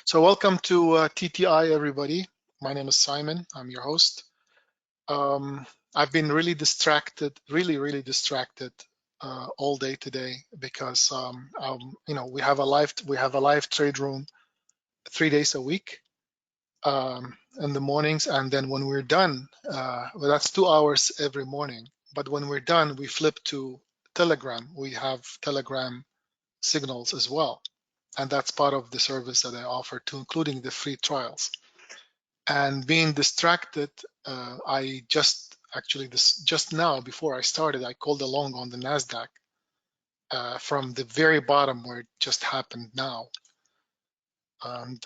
So welcome to TTI, everybody. My name is Simon. I'm your host. I've been really distracted, really distracted all day today because we have a live trade room 3 days a week in the mornings, and then when we're done, well, that's 2 hours every morning. But when we're done, we flip to Telegram. We have Telegram signals as well. And that's part of the service that I offer too, including the free trials. And being distracted, I just now before I started, I called a long on the Nasdaq from the very bottom where it just happened now, and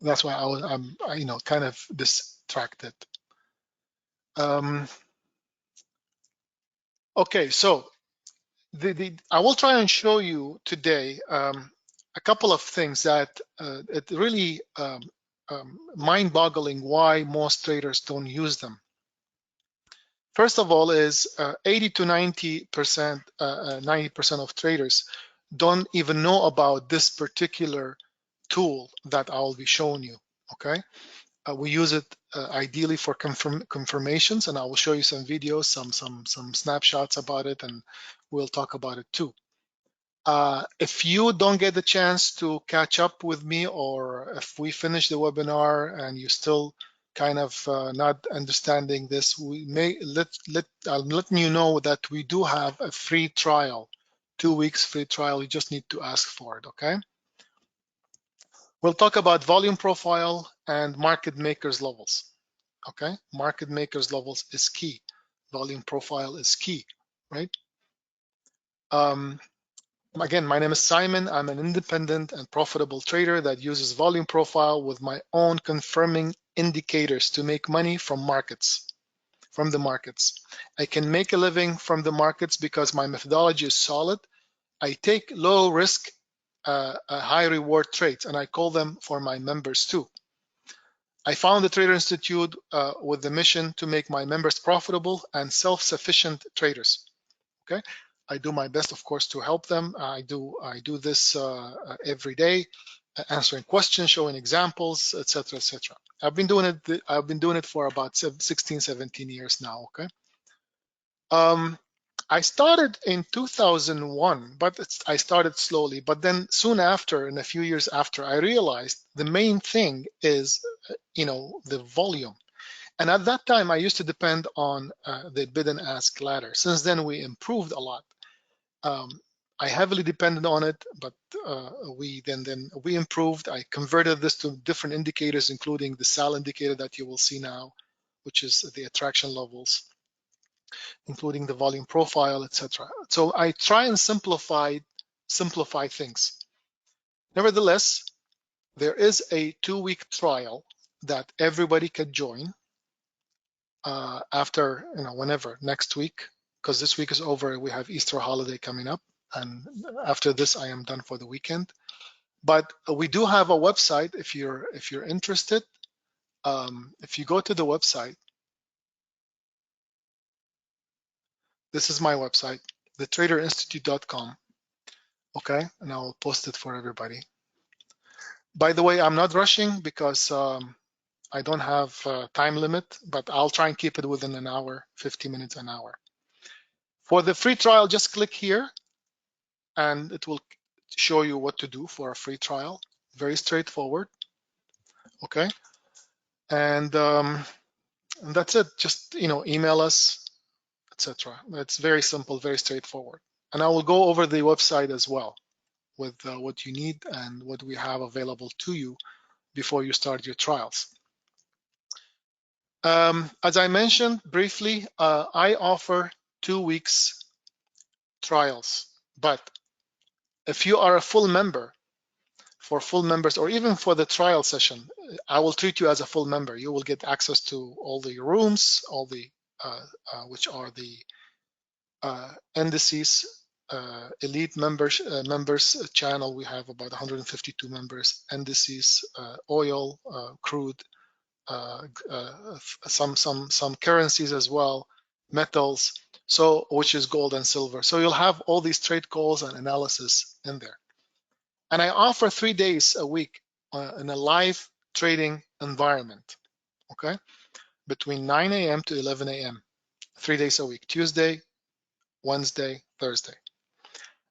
that's why I'm kind of distracted. Okay, so I will try and show you today a couple of things that it really mind-boggling why most traders don't use them. First of all is 80 to 90%, 90% of traders don't even know about this particular tool that I'll be showing you, okay? We use it ideally for confirmations, and I will show you some videos, some snapshots about it, and we'll talk about it too. If you don't get the chance to catch up with me, or if we finish the webinar and you still kind of not understanding this, we may I'm letting you know that we do have a free trial, 2 weeks free trial. You just need to ask for it, okay? We'll talk about volume profile and market makers levels, okay? Market makers levels is key. Volume profile is key, right? Again, my name is Simon. I'm an independent and profitable trader that uses volume profile with my own confirming indicators to make money from the markets. I can make a living from the markets because my methodology is solid. I take low risk, high reward trades, and I call them for my members too. I found the Trader Institute with the mission to make my members profitable and self-sufficient traders, okay? I do my best, of course, to help them. I do this every day, answering questions, showing examples, etc., etc. I've been doing it for about 16, 17 years now. Okay. I started in 2001, but I started slowly. But then soon after, and a few years after, I realized the main thing is, the volume. And at that time, I used to depend on the bid and ask ladder. Since then, we improved a lot. I heavily depended on it, but we improved. I converted this to different indicators, including the SAL indicator that you will see now, which is the attraction levels, including the volume profile, etc. So I try and simplify things. Nevertheless, there is a 2-week trial that everybody can join after, whenever, next week, because this week is over. We have Easter holiday coming up. And after this, I am done for the weekend. But we do have a website if you're interested. If you go to the website, this is my website, thetraderinstitute.com. Okay, and I'll post it for everybody. By the way, I'm not rushing because I don't have a time limit, but I'll try and keep it within an hour, 50 minutes, an hour. For the free trial, just click here, and it will show you what to do for a free trial. Very straightforward. Okay, and that's it. Just email us, etc. It's very simple, very straightforward. And I will go over the website as well with what you need and what we have available to you before you start your trials. As I mentioned briefly, I offer 2 weeks trials, but if you are a full member, for full members, or even for the trial session, I will treat you as a full member. You will get access to all the rooms, all the which are the indices, elite members channel. We have about 152 members. Indices, oil, crude, some currencies as well, metals. So which is gold and silver. So you'll have all these trade calls and analysis in there. And I offer 3 days a week in a live trading environment, okay, between 9 a.m. to 11 a.m., 3 days a week, Tuesday, Wednesday, Thursday.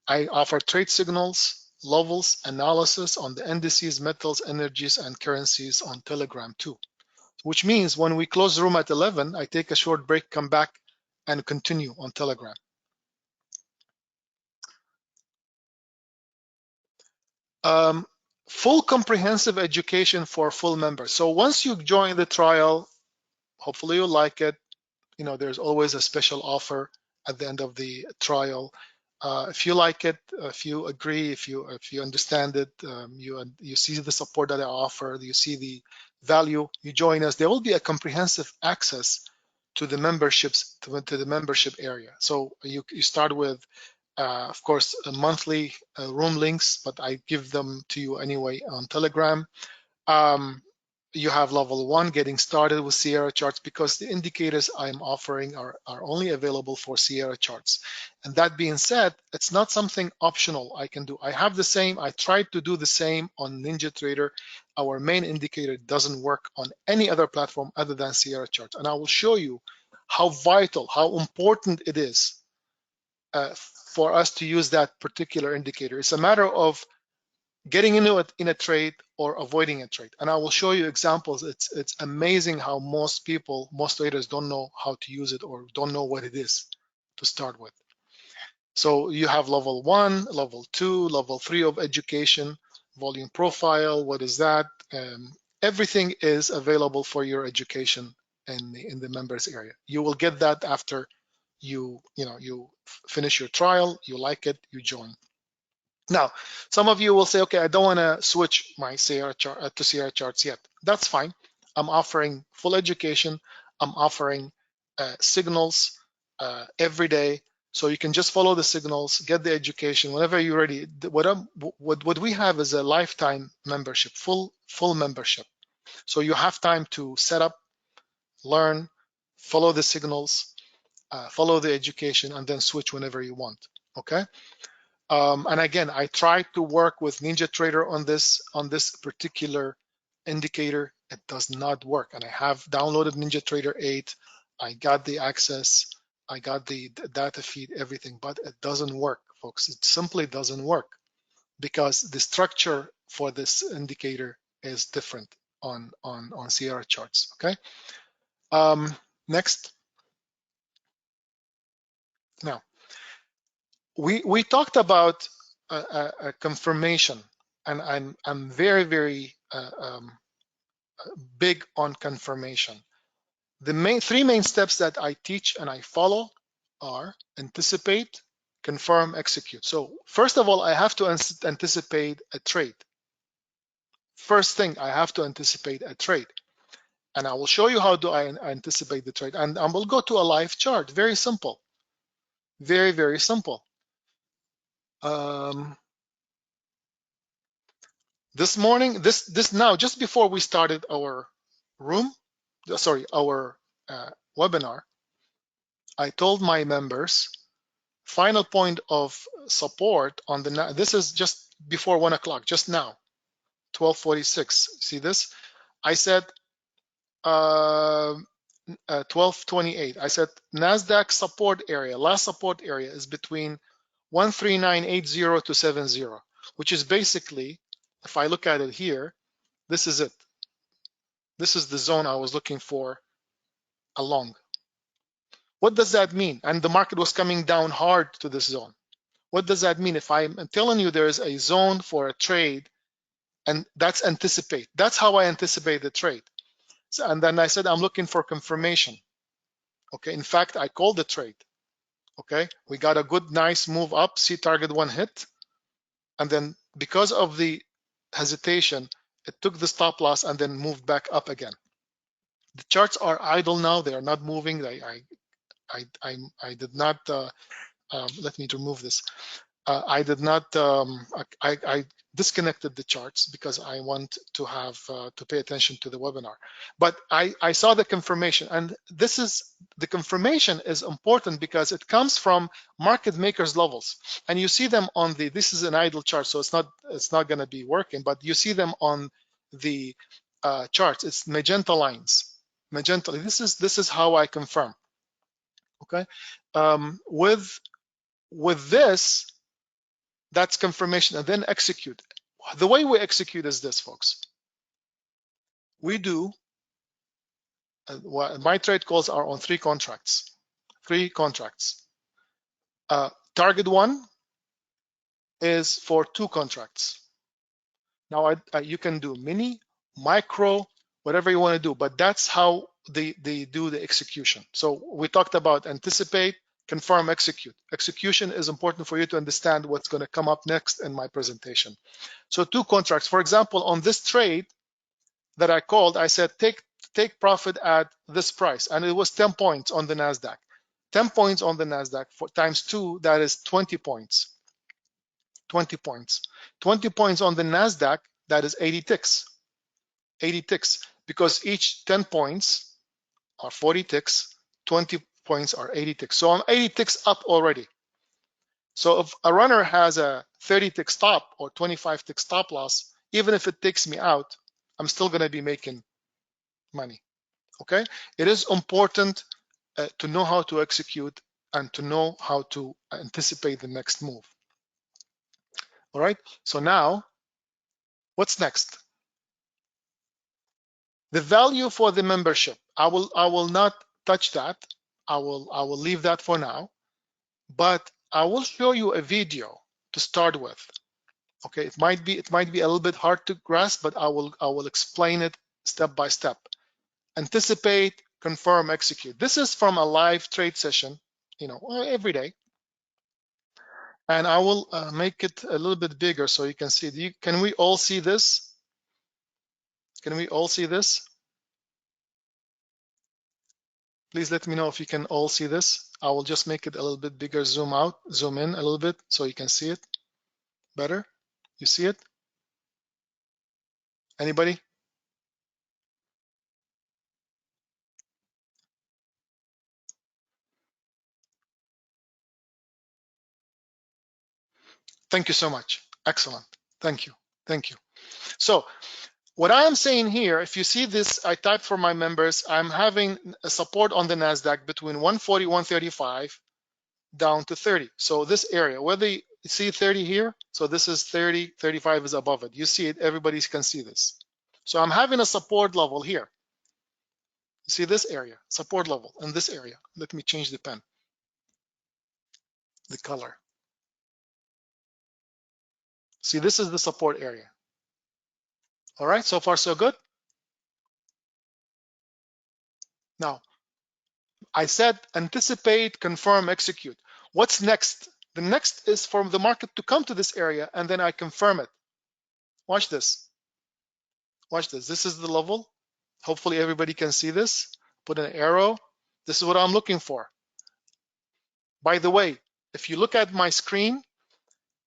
I offer trade signals, levels, analysis on the indices, metals, energies, and currencies on Telegram too, which means when we close the room at 11, I take a short break, come back, and continue on Telegram. Full comprehensive education for full members. So once you join the trial, hopefully you like it. You know, there's always a special offer at the end of the trial. If you like it, if you agree, if you understand it, you see the support that I offer, you see the value, you join us. There will be a comprehensive access to the memberships, to the membership area. So you start with, of course, monthly room links, but I give them to you anyway on Telegram. You have level 1, getting started with Sierra charts, because the indicators I'm offering are only available for Sierra charts. And that being said, it's not something optional I can do. I have the same, I tried to do the same on NinjaTrader. Our main indicator doesn't work on any other platform other than Sierra charts. And I will show you how vital, how important it is for us to use that particular indicator. It's a matter of getting into it in a trade or avoiding a trade. And I will show you examples. It's amazing how most people, most traders don't know how to use it or don't know what it is to start with. So you have level 1, level 2, level 3 of education, volume profile, what is that? Everything is available for your education in the members area. You will get that after you finish your trial, you like it, you join. Now, some of you will say, okay, I don't want to switch my Sierra chart to Sierra charts yet. That's fine. I'm offering full education. I'm offering signals every day. So you can just follow the signals, get the education whenever you're ready. What we have is a lifetime membership, full membership. So you have time to set up, learn, follow the signals, follow the education, and then switch whenever you want. Okay. And again, I tried to work with NinjaTrader on this particular indicator. It does not work. And I have downloaded NinjaTrader 8. I got the access. I got the data feed, everything, but it doesn't work, folks. It simply doesn't work because the structure for this indicator is different on Sierra charts. Okay. Next. Now, we talked about a confirmation, and I'm very big on confirmation. The three main steps that I teach and I follow are anticipate, confirm, execute. So first of all, I have to anticipate a trade. First thing, I have to anticipate a trade. And I will show you how do I anticipate the trade. And I will go to a live chart. Very simple. Very simple. This morning, this now, just before we started our webinar, I told my members, final point of support on this is just before 1 o'clock, just now, 12:46. See this? I said 12:28. I said NASDAQ support area, last support area is between 13980 to 70, which is basically, if I look at it here, this is it. This is the zone I was looking for along. What does that mean? And the market was coming down hard to this zone. What does that mean? If I'm telling you there is a zone for a trade, and that's anticipate. That's how I anticipate the trade. So, and then I said I'm looking for confirmation. Okay, in fact, I called the trade. Okay, we got a good, nice move up. See target 1 hit, and then because of the hesitation, it took the stop loss and then moved back up again. The charts are idle now; they are not moving. I did not. Let me remove this. I did not. I disconnected the charts because I want to have to pay attention to the webinar. But I saw the confirmation, and the confirmation is important because it comes from market makers levels, and you see them on this is an idle chart, so it's not going to be working, but you see them on the charts. It's magenta lines. Magenta. This is how I confirm. Okay. With this, that's confirmation, and then execute. The way we execute is this, folks. We do what my trade calls are on 3 contracts. 3 contracts. Target 1 is for 2 contracts. Now you can do mini, micro, whatever you want to do, but that's how they do the execution. So we talked about anticipate, confirm, execute. Execution is important for you to understand what's going to come up next in my presentation. So 2 contracts. For example, on this trade that I called, I said take profit at this price, and it was 10 points on the NASDAQ. 10 points on the NASDAQ times 2, that is 20 points. 20 points. 20 points on the NASDAQ, that is 80 ticks. 80 ticks, because each 10 points are 40 ticks, 20 points are 80 ticks. So I'm 80 ticks up already. So if a runner has a 30 tick stop or 25 tick stop loss, even if it takes me out, I'm still going to be making money. Okay? It is important to know how to execute and to know how to anticipate the next move. All right, so now what's next? The value for the membership. I will not touch that. I will leave that for now, but I will show you a video to start with. Okay, it might be a little bit hard to grasp, but I will explain it step by step. Anticipate, confirm, execute. This is from a live trade session, every day. And I will make it a little bit bigger so you can see. Can we all see this? Can we all see this? Please let me know if you can all see this. I will just make it a little bit bigger, zoom out, zoom in a little bit so you can see it better. You see it? Anybody? Thank you so much. Excellent. Thank you. Thank you. So what I am saying here, if you see this, I typed for my members, I'm having a support on the NASDAQ between 140, 135 down to 30. So this area, whether you see 30 here, so this is 30, 35 is above it. You see it, everybody can see this. So I'm having a support level here. You see this area, support level in this area. Let me change the pen, the color. See, this is the support area. All right, so far so good. Now, I said anticipate, confirm, execute. What's next? The next is for the market to come to this area and then I confirm it. Watch this. Watch this. This is the level. Hopefully everybody can see this. Put an arrow. This is what I'm looking for. By the way, if you look at my screen,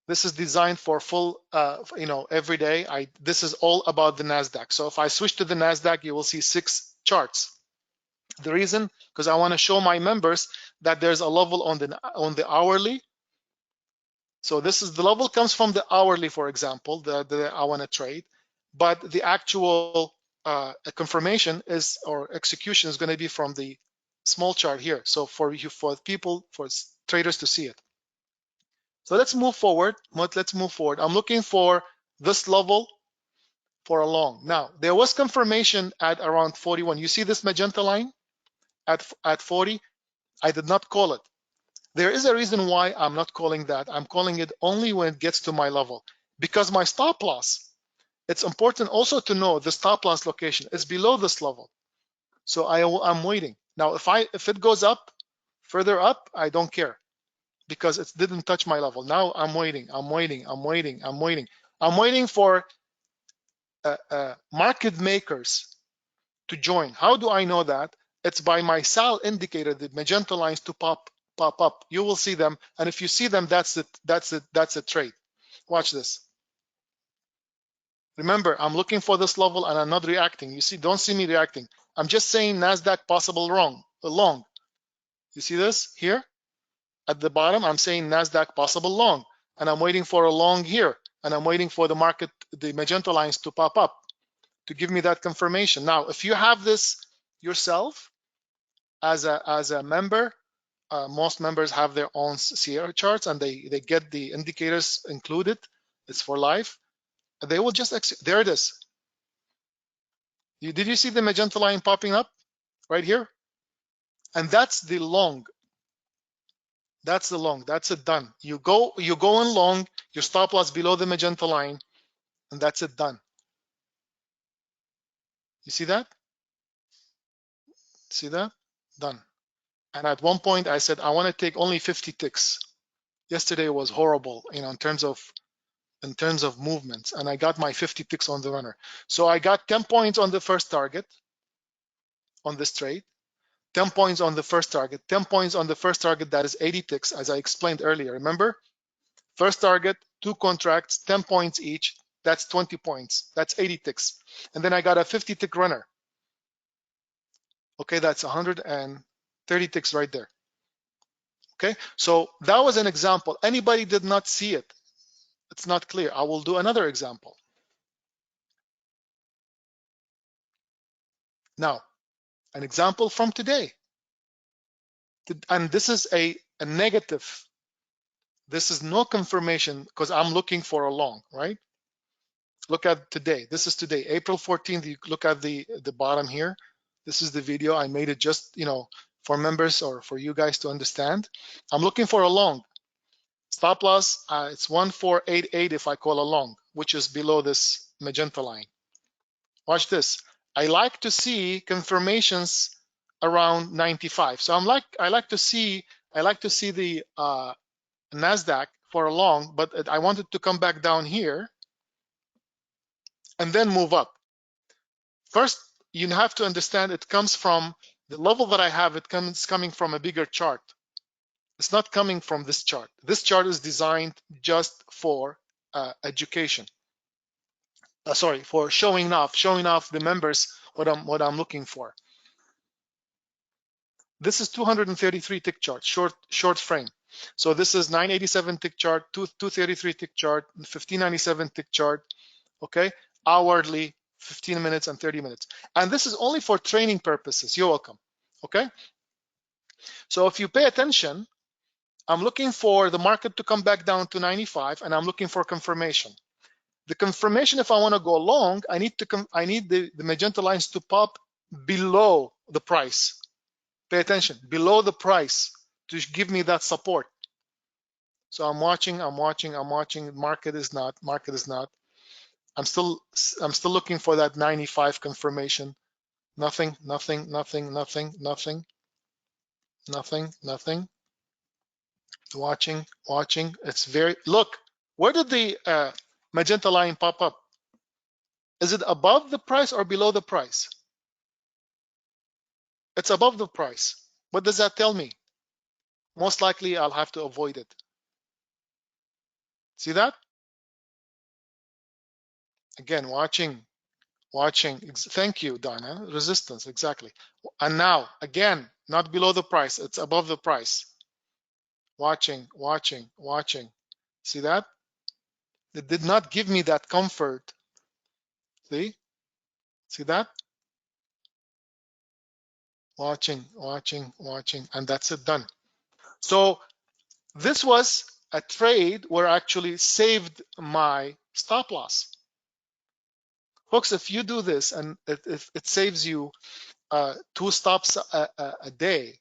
this is designed for full, every day. This is all about the NASDAQ. So if I switch to the NASDAQ, you will see 6 charts. The reason, because I want to show my members that there's a level on the hourly. So this is the level comes from the hourly, for example, that I want to trade, but the actual confirmation is or execution is going to be from the small chart here. So for traders to see it. So let's move forward. I'm looking for this level for a long. Now there was confirmation at around 41. You see this magenta line at 40? I did not call it. There is a reason why I'm not calling that. I'm calling it only when it gets to my level, because my stop loss, it's important also to know the stop loss location is below this level. So I'm waiting. Now, if it goes up, further up, I don't care because it didn't touch my level. Now I'm waiting. I'm waiting for market makers to join. How do I know that? It's by my SAL indicator, the magenta lines to pop up. You will see them, and if you see them, that's it. That's a trade. Watch this. Remember, I'm looking for this level and I'm not reacting. You see, don't see me reacting. I'm just saying NASDAQ possible long. You see this here at the bottom? I'm saying NASDAQ possible long, and I'm waiting for a long here, and I'm waiting for the market, the magenta lines to pop up. to give me that confirmation. Now, if you have this yourself as a member, most members have their own Sierra charts and they get the indicators included. It's for life. They will just there it is. Did you see the magenta line popping up right here? And that's the long. That's the long. That's it, done. You go in long, your stop loss below the magenta line, and that's it, done. You see that? See that? Done. And at one point I said I want to take only 50 ticks. Yesterday was horrible, in terms of movements, and I got my 50 ticks on the runner. So I got 10 points on the first target on this trade, 10 points on the first target, 10 points on the first target, that is 80 ticks, as I explained earlier. Remember? First target, 2 contracts, 10 points each, that's 20 points, that's 80 ticks. And then I got a 50 tick runner. Okay, that's 130 ticks right there. Okay, so that was an example. Anybody did not see it, it's not clear. I will do another example. Now, an example from today. And this is a negative. This is no confirmation because I'm looking for a long, right? Look at today. This is today, April 14th. You look at the bottom here. This is the video. I made it just, for members or for you guys to understand. I'm looking for a long. Stop loss, it's 1488 if I call a long, which is below this magenta line. Watch this. I like to see confirmations around 95. So I like to see the Nasdaq for a long, but I wanted to come back down here and then move up. First, you have to understand it comes from the level that I have. It's coming from a bigger chart. It's not coming from this chart. This chart is designed just for education. Sorry, for showing off the members what I'm looking for. This is 233 tick chart, short frame. So this is 987 tick chart, 233 tick chart, 1597 tick chart. Okay, hourly, 15 minutes and 30 minutes. And this is only for training purposes. You're welcome. Okay. So if you pay attention, I'm looking for the market to come back down to 95, and I'm looking for confirmation. The confirmation, if I want to go long, I need the magenta lines to pop below the price. Pay attention, below the price, to give me that support. So I'm watching. Market is not. I'm still looking for that 95 confirmation. Nothing. Watching. It's very, look, where did the magenta line pop up? Is it above the price or below the price? It's above the price. What does that tell me? Most likely I'll have to avoid it. See that? Again, watching. Thank you, Donna. Resistance, exactly. And now, again, not below the price, it's above the price. Watching. See that? It did not give me that comfort. See that? Watching, and that's it, done. So this was a trade where I actually saved my stop loss. Folks, if you do this and it saves you 2 stops a day,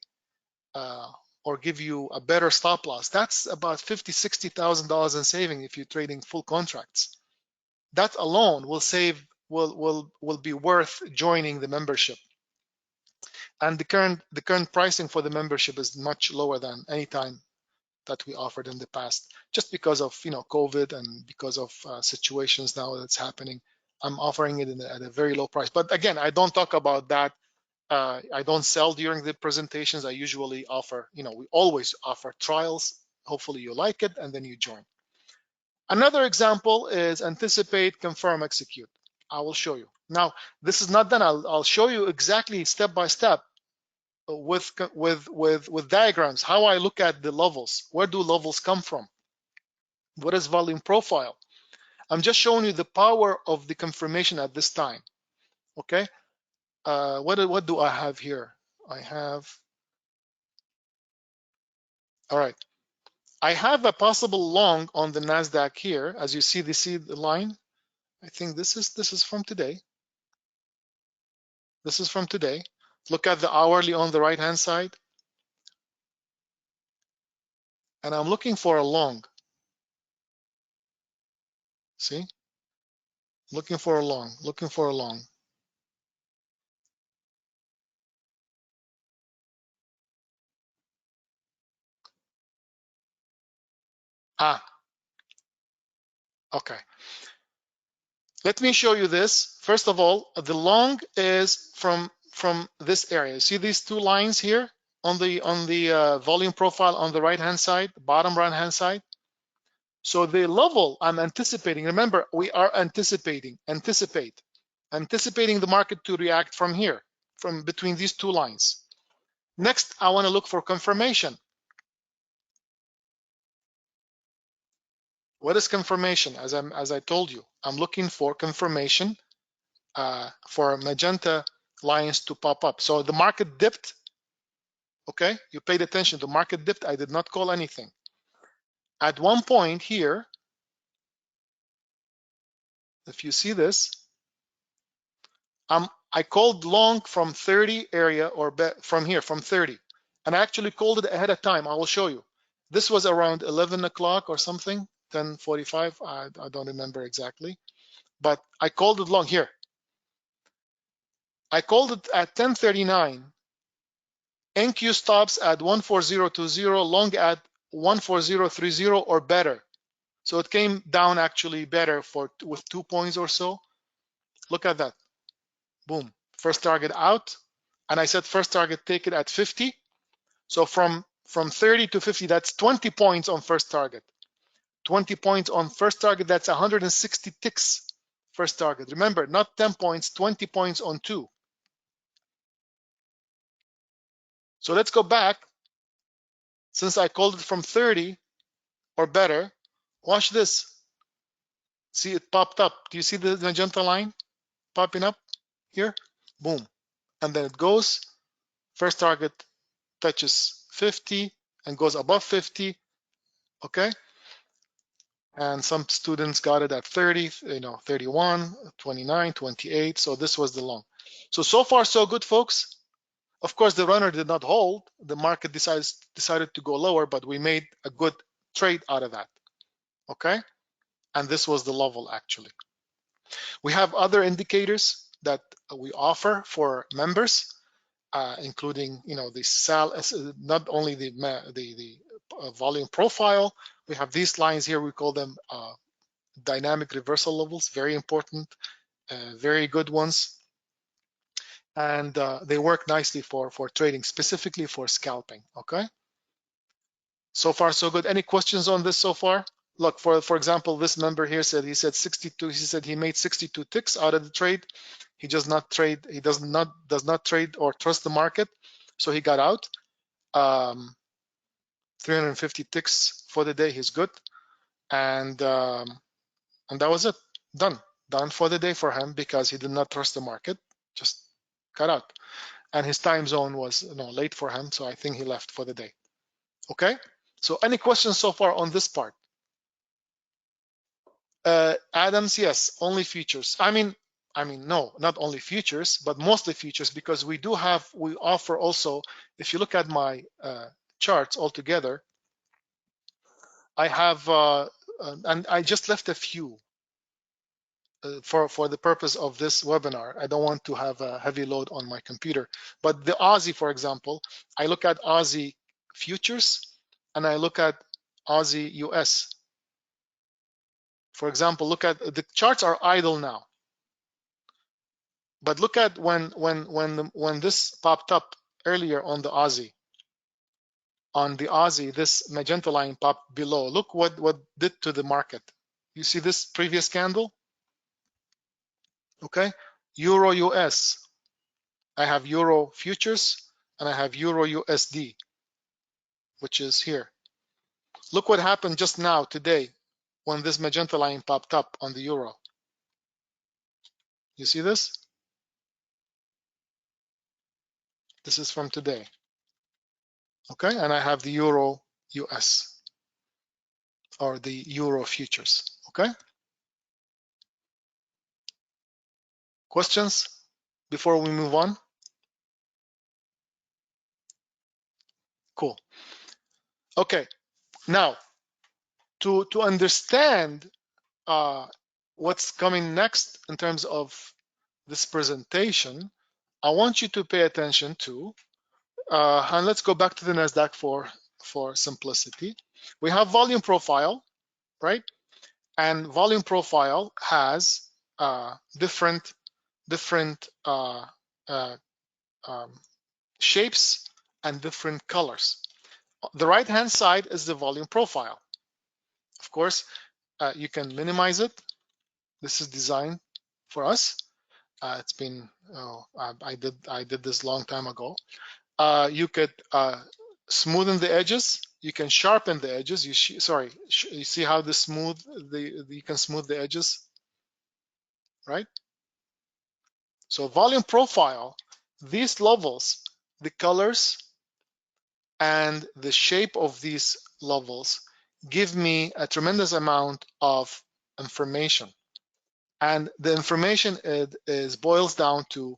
or give you a better stop loss, that's about $50,000-$60,000 in saving if you're trading full contracts. That alone will be worth joining the membership. And the current pricing for the membership is much lower than any time that we offered in the past, just because of COVID and because of situations now that's happening. I'm offering it at a very low price. But again, I don't talk about that. I don't sell during the presentations. I usually offer, we always offer trials. Hopefully you like it, and then you join. Another example is anticipate, confirm, execute. I will show you. Now, this is not done. I'll show you exactly step by step with diagrams how I look at the levels. Where do levels come from? What is volume profile? I'm just showing you the power of the confirmation at this time. Okay. What do I have here? I have, all right. I have a possible long on the Nasdaq here. As you see the line. I think this is from today. This is from today. Look at the hourly on the right hand side, and I'm looking for a long. See, looking for a long, looking for a long. Ah, okay. Let me show you this. First of all, the long is from this area. See these two lines here on the volume profile on the right hand side, bottom right hand side. So the level I'm anticipating. Remember, we are anticipating the market to react from here, from between these two lines. Next, I want to look for confirmation. What is confirmation? As I told you, I'm looking for confirmation for magenta lines to pop up. So the market dipped. Okay, you paid attention. The market dipped. I did not call anything. At one point here, if you see this, I called long from 30 area or from here, from 30. And I actually called it ahead of time. I will show you. This was around 11 o'clock or something, 10:45. I don't remember exactly. But I called it long here. I called it at 10:39. NQ stops at 14020, long at 14030 or better. So it came down actually better with 2 points or so. Look at that. Boom. First target out. And I said first target take it at 50. So from 30 to 50, that's 20 points on first target. 20 points on first target, that's 160 ticks first target. Remember, not 10 points, 20 points on two. So let's go back. Since I called it from 30 or better, watch this. See, it popped up. Do you see the magenta line popping up here? Boom. And then it goes. First target touches 50 and goes above 50. Okay. And some students got it at 30, 31, 29, 28. So this was the long. So far, so good, folks. Of course, the runner did not hold. The market decided to go lower, but we made a good trade out of that. Okay. And this was the level actually. We have other indicators that we offer for members, including the not only the volume profile. We have these lines here. We call them dynamic reversal levels. Very important, very good ones, and they work nicely for trading, specifically for scalping. Okay. So far, so good. Any questions on this so far? Look, for example, this member here said 62. He said he made 62 ticks out of the trade. He does not trade. He does not trade or trust the market, so he got out. 350 ticks for the day. He's good, and that was it. Done for the day for him because he did not trust the market. Just got out, and his time zone was late for him, so I think he left for the day. Okay. So any questions so far on this part? Adams, yes, only futures. I mean, no, not only futures, but mostly futures, because we offer also, if you look at my charts altogether, I have, and I just left a few for the purpose of this webinar. I don't want to have a heavy load on my computer, but the Aussie, for example, I look at Aussie futures and I look at Aussie US. For example, look at the charts are idle now, but look at when this popped up earlier on the Aussie. On the Aussie, this magenta line popped below. Look what did to the market. You see this previous candle? Okay, Euro US. I have Euro futures and I have Euro USD, which is here. Look what happened just now today when this magenta line popped up on the Euro. You see this? This is from today. Okay, and I have the Euro US or the Euro futures. Okay, questions before we move on? Cool. Okay, now to understand what's coming next in terms of this presentation, I want you to pay attention to, and let's go back to the NASDAQ for simplicity. We have volume profile, right? And volume profile has different uh, uh, um, shapes and different colors. The right-hand side is the volume profile. Of course, you can minimize it. This is designed for us. It's been I did this long time ago. You could smoothen the edges. You can sharpen the edges. You see how you can smooth the edges, right? So volume profile, these levels, the colors and the shape of these levels give me a tremendous amount of information. And the information is boils down to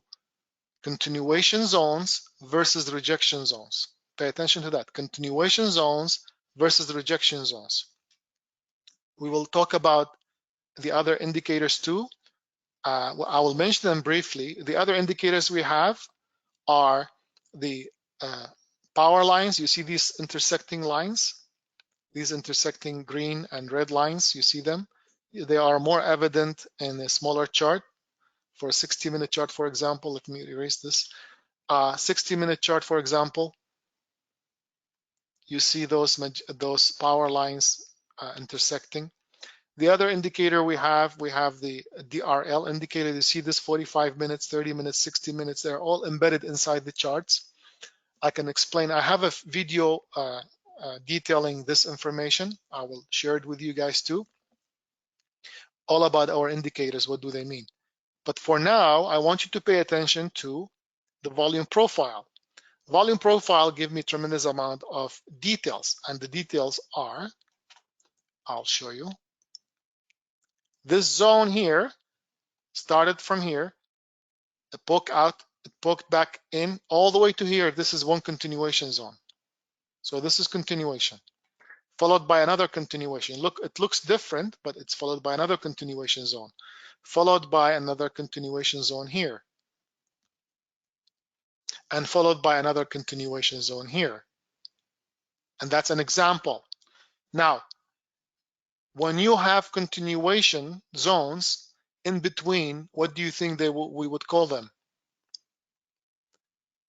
continuation zones versus rejection zones. Pay attention to that. Continuation zones versus rejection zones. We will talk about the other indicators too. I will mention them briefly. The other indicators we have are the power lines. You see these intersecting lines, these intersecting green and red lines, you see them. They are more evident in a smaller chart. For a 60-minute chart, for example, let me erase this. 60-minute chart, for example, you see those power lines intersecting. The other indicator we have the DRL indicator. You see this 45 minutes, 30 minutes, 60 minutes. They're all embedded inside the charts. I can explain. I have a video detailing this information. I will share it with you guys too. All about our indicators. What do they mean? But for now, I want you to pay attention to the volume profile. Volume profile give me tremendous amount of details, and the details are, I'll show you. This zone here started from here, it poked out, it poked back in all the way to here. This is one continuation zone. So this is continuation, followed by another continuation. Look, it looks different, but it's followed by another continuation zone, followed by another continuation zone here, and followed by another continuation zone here. And that's an example. Now, when you have continuation zones in between, what do you think we would call them?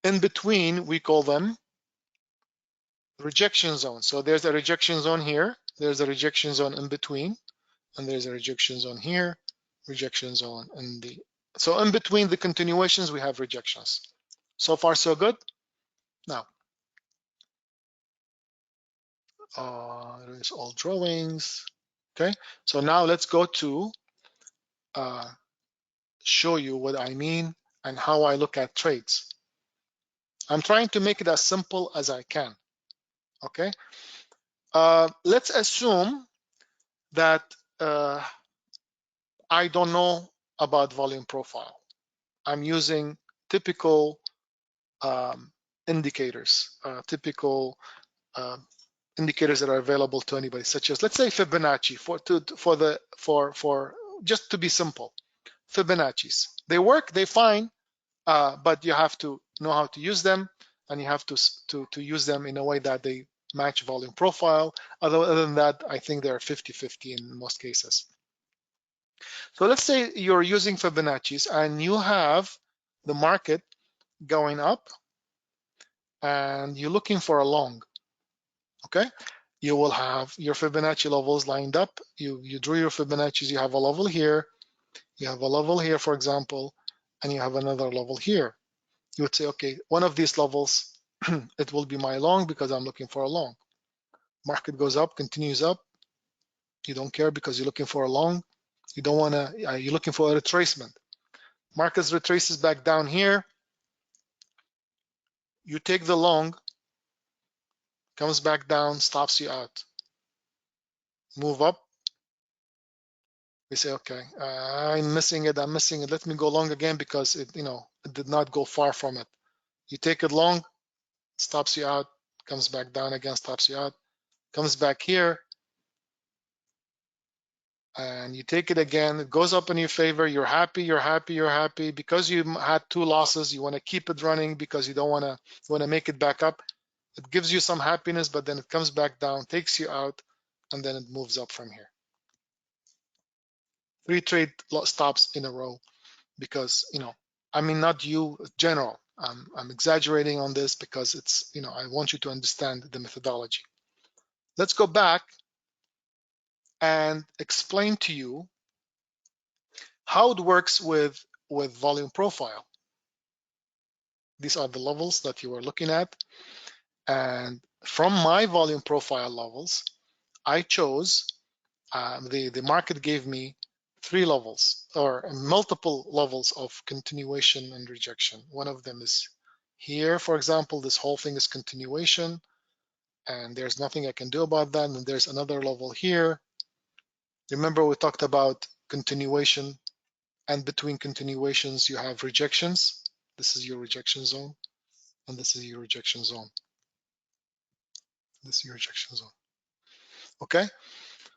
In between, we call them rejection zones. So there's a rejection zone here, there's a rejection zone in between, and there's a rejection zone here, rejection zone in the, so in between the continuations, we have rejections. So far, so good? Now, there's all drawings. Okay, so now let's go to show you what I mean and how I look at trades. I'm trying to make it as simple as I can. Okay, let's assume that I don't know about volume profile. I'm using typical indicators, typical indicators that are available to anybody, such as, let's say, Fibonacci, for just to be simple. Fibonacci's, they work, they fine, but you have to know how to use them, and you have to use them in a way that they match volume profile. Other than that, I think they're 50-50 in most cases. So let's say you're using Fibonacci's and you have the market going up and you're looking for a long. Okay, you will have your Fibonacci levels lined up. You drew your Fibonacci's. You have a level here, you have a level here, for example, and you have another level here. You would say, okay, one of these levels, it will be my long because I'm looking for a long. Market goes up, continues up. You don't care because you're looking for a long. You don't want to, you're looking for a retracement. Market retraces back down here. You take the long, comes back down, stops you out. Move up. We say, okay, I'm missing it. Let me go long again because it did not go far from it. You take it long, stops you out, comes back down again, stops you out, comes back here, and you take it again. It goes up in your favor. You're happy. Because you had 2 losses. You want to keep it running because you don't want to. You want to make it back up. It gives you some happiness, but then it comes back down, takes you out, and then it moves up from here. 3 trade stops in a row because I mean, not you, general. I'm exaggerating on this because it's I want you to understand the methodology. Let's go back and explain to you how it works with volume profile. These are the levels that you are looking at, and from my volume profile levels, I chose the market gave me 3 levels or multiple levels of continuation and rejection. One of them is here, for example. This whole thing is continuation, and there's nothing I can do about that. And there's another level here. Remember, we talked about continuation, and between continuations you have rejections. This is your rejection zone, and this is your rejection zone. This is your rejection zone. Okay,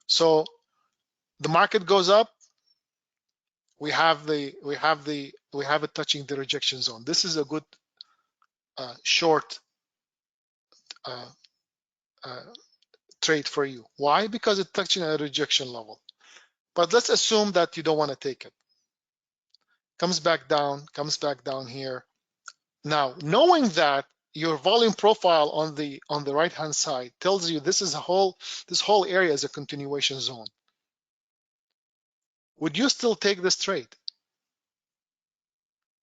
so the market goes up, we have it touching the rejection zone. This is a good short trade for you. Why? Because it's touching a rejection level. But let's assume that you don't want to take it. Comes back down here. Now, knowing that your volume profile on the right hand side tells you this whole area is a continuation zone, would you still take this trade?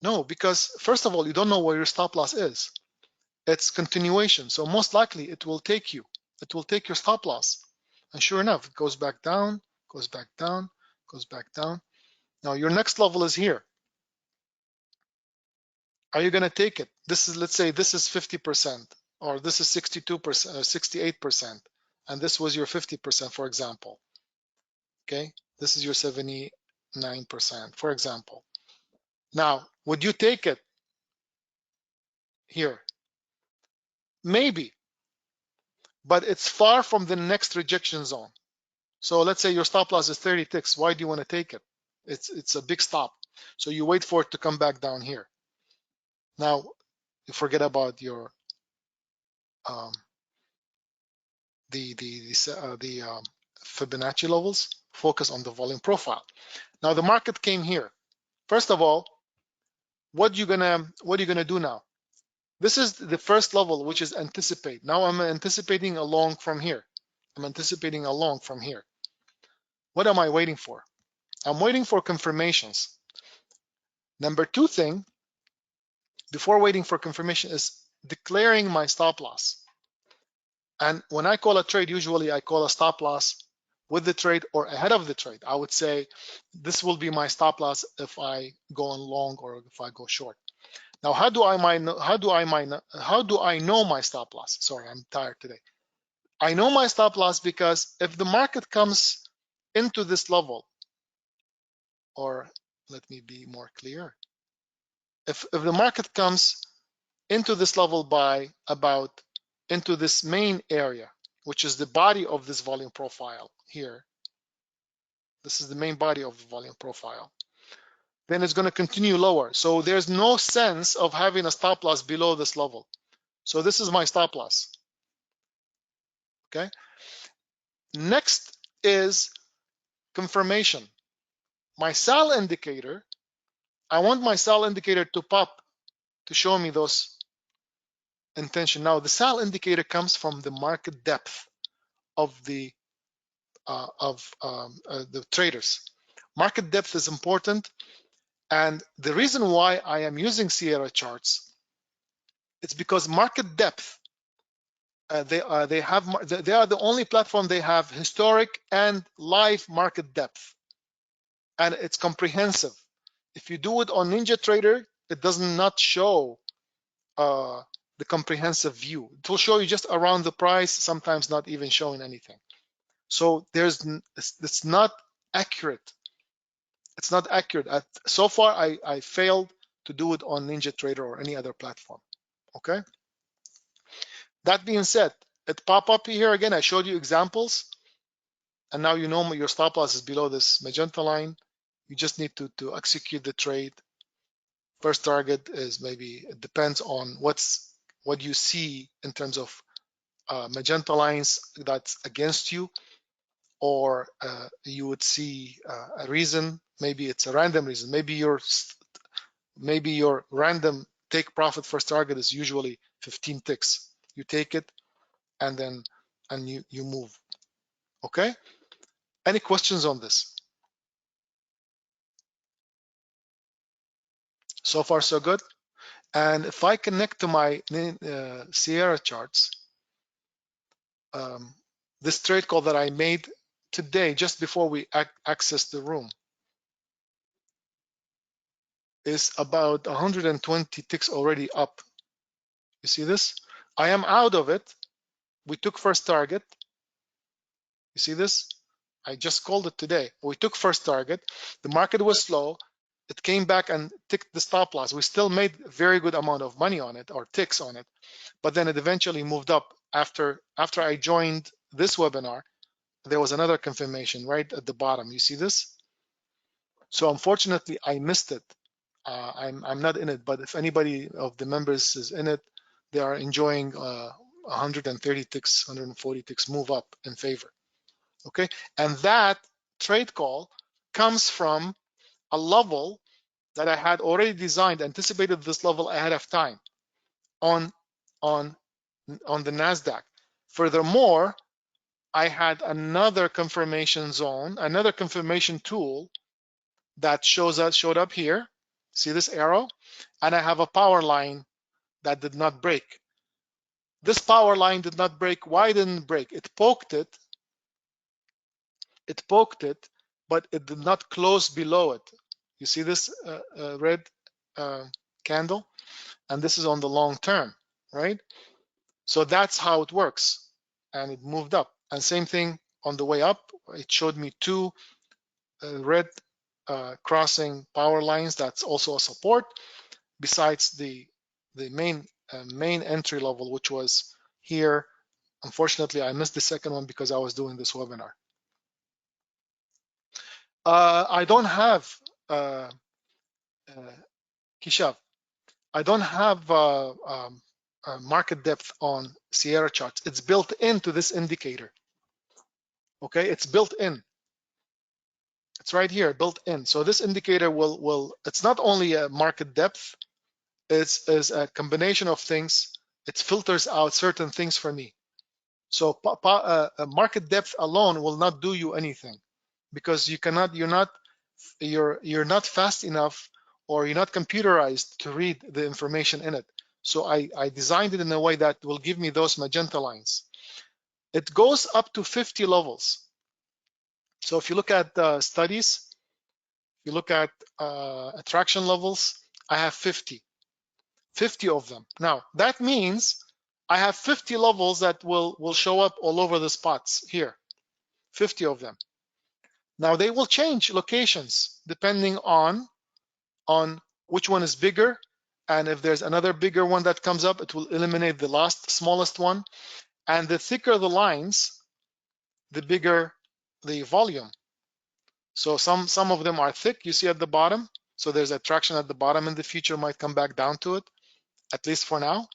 No, because first of all, you don't know where your stop loss is. It's continuation, so most likely it will take your stop loss. And sure enough, it goes back down, goes back down, goes back down. Now your next level is here. Are you going to take it? Let's say this is 50%, or this is 62%, 68%, and this was your 50%, for example. Okay, this is your 79%, for example. Now, would you take it here? Maybe, but it's far from the next rejection zone. So let's say your stop loss is 30 ticks. Why do you want to take it? It's a big stop. So you wait for it to come back down here. Now, you forget about your Fibonacci levels. Focus on the volume profile. Now the market came here. First of all, what are you gonna do now? This is the first level, which is anticipate. Now I'm anticipating a long from here. What am I waiting for? I'm waiting for confirmations. Number 2 thing, before waiting for confirmation, is declaring my stop loss. And when I call a trade, usually I call a stop loss with the trade or ahead of the trade. I would say this will be my stop loss if I go on long or if I go short. Now, how do I know my stop loss? Sorry, I'm tired today. I know my stop loss because if the market comes into this level, or let me be more clear, if the market comes into this level by about into this main area, which is the body of this volume profile here, this is the main body of the volume profile, then it's going to continue lower. So there's no sense of having a stop loss below this level. So this is my stop loss. Okay. Next is confirmation. My sell indicator, I want my sell indicator to pop to show me those intention. Now the sell indicator comes from the market depth of the traders. Market depth is important, and the reason why I am using Sierra charts, it's because market depth. They are the only platform they have historic and live market depth, and it's comprehensive. If you do it on NinjaTrader, it does not show the comprehensive view. It will show you just around the price, sometimes not even showing anything. So it's not accurate. It's not accurate. So far, I failed to do it on NinjaTrader or any other platform. Okay. That being said, it pop up here again. I showed you examples, and now you know your stop loss is below this magenta line. You just need to execute the trade. First target is maybe, it depends on what you see in terms of magenta lines that's against you, or you would see a reason. Maybe it's a random reason. Maybe your random take profit first target is usually 15 ticks. You take it and then you move. Okay. Any questions on this? So far so good. And if I connect to my Sierra charts, this trade call that I made today, just before we access the room, is about 120 ticks already up. You see this? I am out of it. We took first target. You see this? I just called it today. We took first target. The market was slow. It came back and ticked the stop loss. We still made a very good amount of money on it, or ticks on it, but then it eventually moved up. After I joined this webinar, there was another confirmation right at the bottom. You see this? So unfortunately, I missed it. I'm not in it, but if anybody of the members is in it, they are enjoying 130 ticks, 140 ticks move up in favor. Okay, and that trade call comes from a level that I had already designed, anticipated this level ahead of time on the NASDAQ. Furthermore, I had another confirmation zone, another confirmation tool that showed up here. See this arrow? And I have a power line that did not break. This power line did not break. Why didn't it break? It poked it. It poked it, but it did not close below it. You see this red candle? And this is on the long term, right? So that's how it works. And it moved up. And same thing on the way up. It showed me two red crossing power lines. That's also a support, besides the main entry level, which was here. Unfortunately, I missed the second one because I was doing this webinar. I don't have Kishav. I don't have market depth on Sierra charts. It's built into this indicator. Okay, it's built in. It's right here, built in. So this indicator will it's not only a market depth, it's a combination of things. It filters out certain things for me. So market depth alone will not do you anything, because you're not fast enough, or you're not computerized to read the information in it. So I designed it in a way that will give me those magenta lines. It goes up to 50 levels. So if you look at studies, you look at attraction levels, I have 50 of them. Now that means I have 50 levels that will show up all over the spots here, 50 of them. Now they will change locations depending on which one is bigger, and if there's another bigger one that comes up, it will eliminate the smallest one. And the thicker the lines, the bigger the volume. So some of them are thick, you see at the bottom. So there's attraction at the bottom. In the future might come back down to it, at least for now.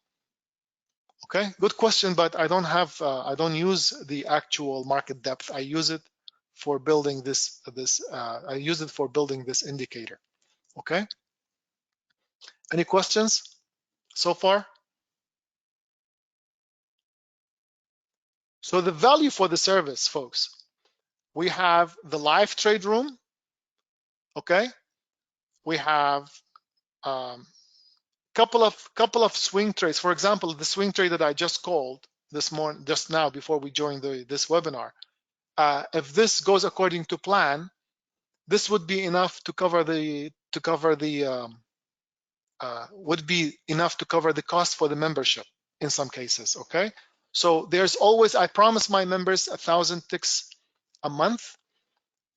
Okay, good question, but I don't have I don't use the actual market depth. I use it for building this I use it for building this indicator. Okay, any questions so far? So the value for the service, folks, we have the live trade room. Okay, we have couple of swing trades. For example, the swing trade that I just called this morning, just now before we joined this webinar. If this goes according to plan, this would be enough to cover the would be enough to cover the cost for the membership. in some cases, okay? So there's always, I promise my members 1,000 ticks a month,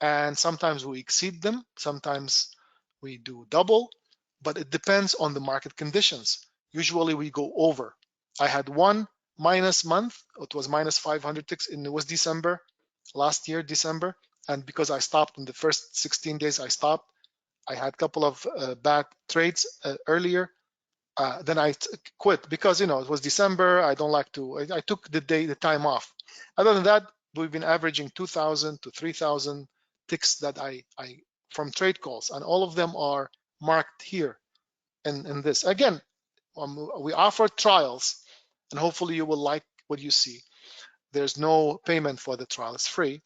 and sometimes we exceed them, sometimes we do double, but it depends on the market conditions. Usually we go over. I had one minus month, it was minus 500 ticks, and it was December, last year, December, and because I stopped in the first 16 days, I stopped. I had a couple of bad trades earlier. Then I quit because it was December. I don't like to. I took the time off. Other than that, we've been averaging 2,000 to 3,000 ticks that I from trade calls, and all of them are marked here in this. Again, we offer trials, and hopefully you will like what you see. There's no payment for the trial; it's free.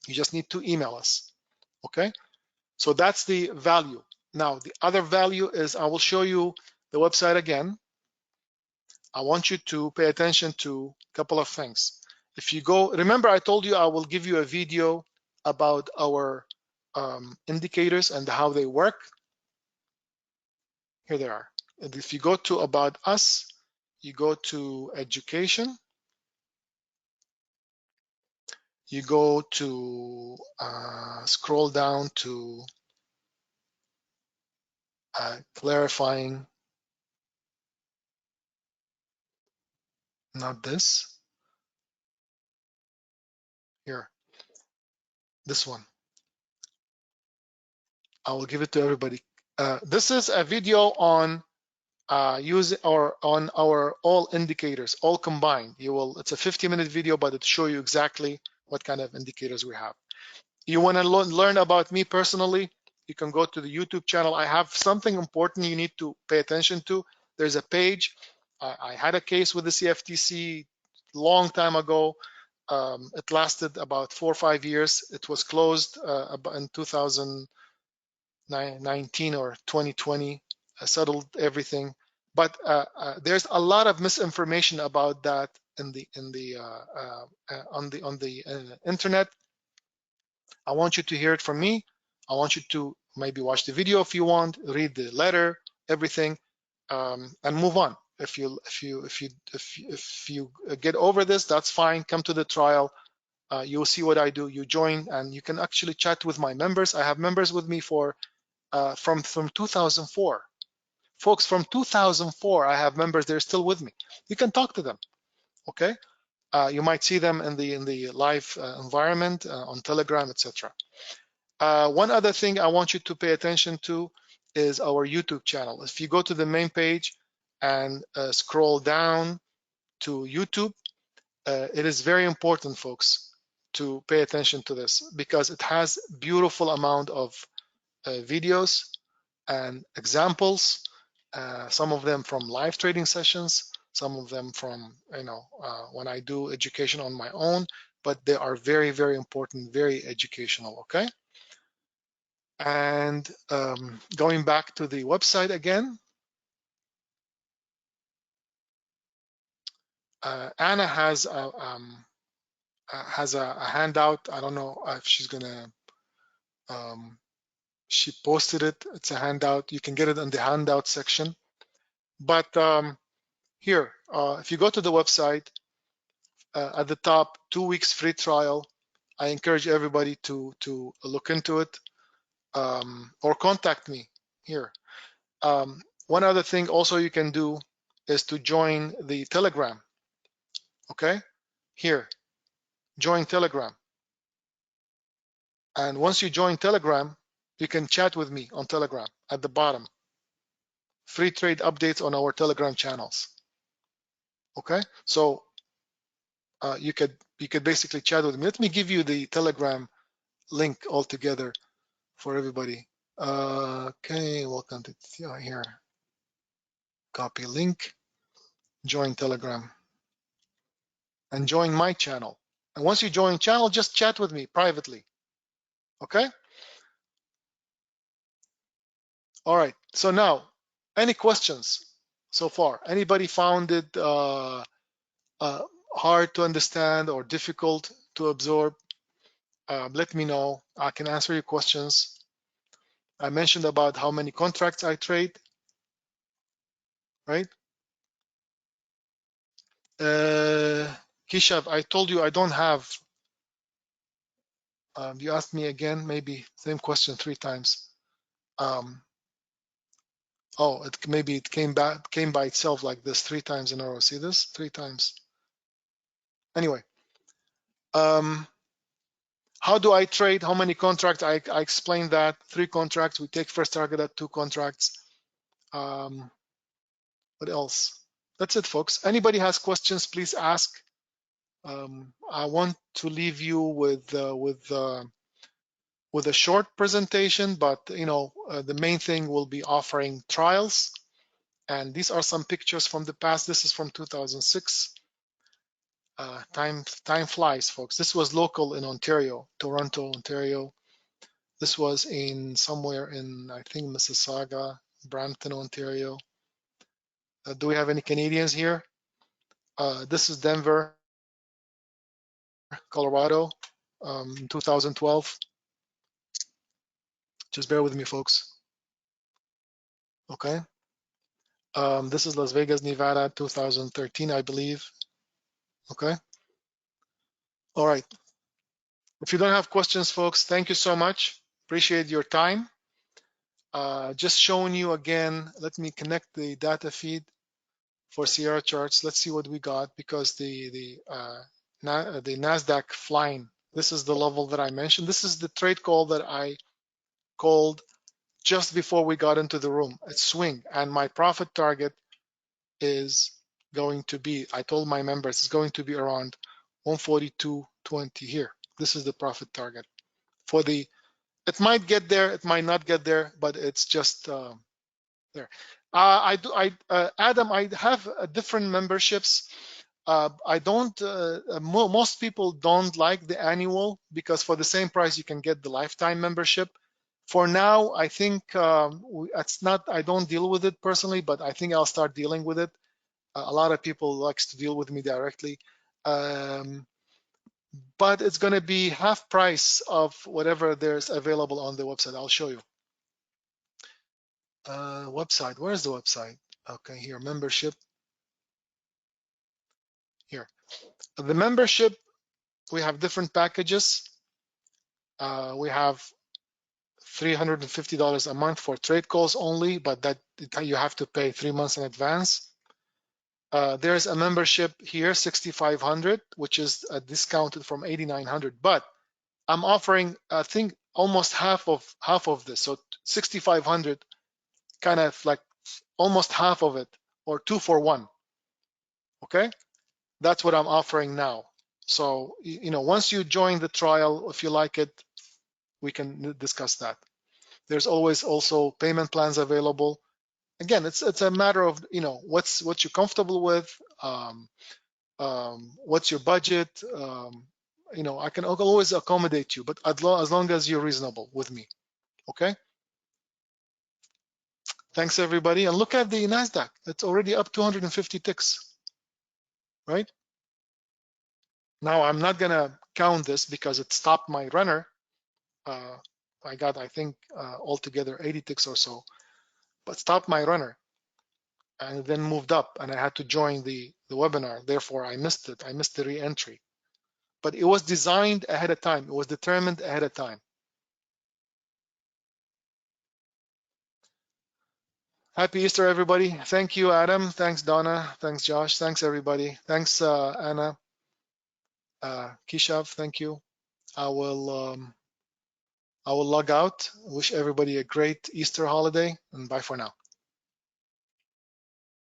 You just need to email us. Okay, so that's the value. Now the other value is I will show you the website again. I want you to pay attention to a couple of things. If you go, remember I told you I will give you a video about our indicators and how they work. Here they are. And if you go to About Us, you go to Education, you go to scroll down to Clarifying, not this, here, this one. I will give it to everybody. This is a video on using or on our all indicators, all combined. It's a 50-minute video, but it show you exactly what kind of indicators we have. You want to learn about me personally, you can go to the YouTube channel. I have something important you need to pay attention to. There's a page. I had a case with the CFTC long time ago. It lasted about 4 or 5 years. It was closed in 2019 or 2020. I settled everything, but there's a lot of misinformation about that on the internet. I want you to hear it from me. I want you to maybe watch the video if you want, read the letter, everything, and move on. If you get over this, that's fine. Come to the trial. You'll see what I do. You join, and you can actually chat with my members. I have members with me for from 2004. Folks, from 2004, I have members. They're still with me. You can talk to them. Okay. You might see them in the live environment on Telegram, etc. One other thing I want you to pay attention to is our YouTube channel. If you go to the main page and scroll down to YouTube, it is very important, folks, to pay attention to this because it has beautiful amount of videos and examples, some of them from live trading sessions, some of them from when I do education on my own, but they are very, very important, very educational, okay? And going back to the website again, Anna has a handout. I don't know if she's gonna, she posted it. It's a handout. You can get it in the handout section. But here, if you go to the website, at the top, 2 weeks free trial. I encourage everybody to look into it or contact me here. One other thing also you can do is to join the Telegram. Okay, here, join Telegram. And once you join Telegram, you can chat with me on Telegram at the bottom. Free trade updates on our Telegram channels. Okay, so you could basically chat with me. Let me give you the Telegram link altogether for everybody. Okay, welcome to here. Copy link, join Telegram, and join my channel. And once you join channel, just chat with me privately. Okay? All right. So now, any questions so far? Anybody found it hard to understand or difficult to absorb? Let me know. I can answer your questions. I mentioned about how many contracts I trade, right? Kishav, I told you I don't have. You asked me again, maybe same question 3 times. Oh, maybe it came by itself like this 3 times in a row. See this? 3 times. Anyway, how do I trade? How many contracts? I explained that. 3 contracts. We take first target at 2 contracts. What else? That's it, folks. Anybody has questions, please ask. I want to leave you with a short presentation, but the main thing will be offering trials. And these are some pictures from the past. This is from 2006. Time flies, folks. This was local in Ontario, Toronto, Ontario. This was in somewhere in, I think, Mississauga, Brampton, Ontario. Do we have any Canadians here? This is Denver, Colorado, 2012. Just bear with me, folks. Okay. This is Las Vegas, Nevada, 2013, I believe. Okay. All right. If you don't have questions, folks, thank you so much. Appreciate your time. Just showing you again, let me connect the data feed for Sierra charts. Let's see what we got, because the NASDAQ flying, this is the level that I mentioned. This is the trade call that I called just before we got into the room. It's swing, and my profit target is going to be, I told my members, it's going to be around 142.20 here. This is the profit target for the, it might get there, it might not get there, but it's just there. Adam, I have different memberships. I don't, most people don't like the annual, because for the same price you can get the lifetime membership. For now, I think it's not, I don't deal with it personally, but I think I'll start dealing with it. A lot of people likes to deal with me directly. But it's going to be half price of whatever there's available on the website. I'll show you. Website, where's the website? Okay, here, membership. Here, the membership, we have different packages. We have $350 a month for trade calls only, but that you have to pay 3 months in advance. There's a membership here, $6,500, which is discounted from $8,900, but I'm offering, I think, almost half of this. So $6,500, kind of like almost half of it, or 2 for 1. Okay, that's what I'm offering now. So once you join the trial, if you like it, we can discuss that. There's always also payment plans available. Again, it's a matter of what you're comfortable with, what's your budget. I can always accommodate you, but as long as you're reasonable with me. Okay. Thanks everybody, and look at the NASDAQ. It's already up 250 ticks, right? Now I'm not gonna count this because it stopped my runner. I got, I think, altogether 80 ticks or so, but stopped my runner and then moved up, and I had to join the webinar. Therefore, I missed it. I missed the re-entry. But it was designed ahead of time. It was determined ahead of time. Happy Easter, everybody. Thank you, Adam. Thanks, Donna. Thanks, Josh. Thanks, everybody. Thanks, Anna. Kishav, thank you. I will log out. Wish everybody a great Easter holiday, and bye for now.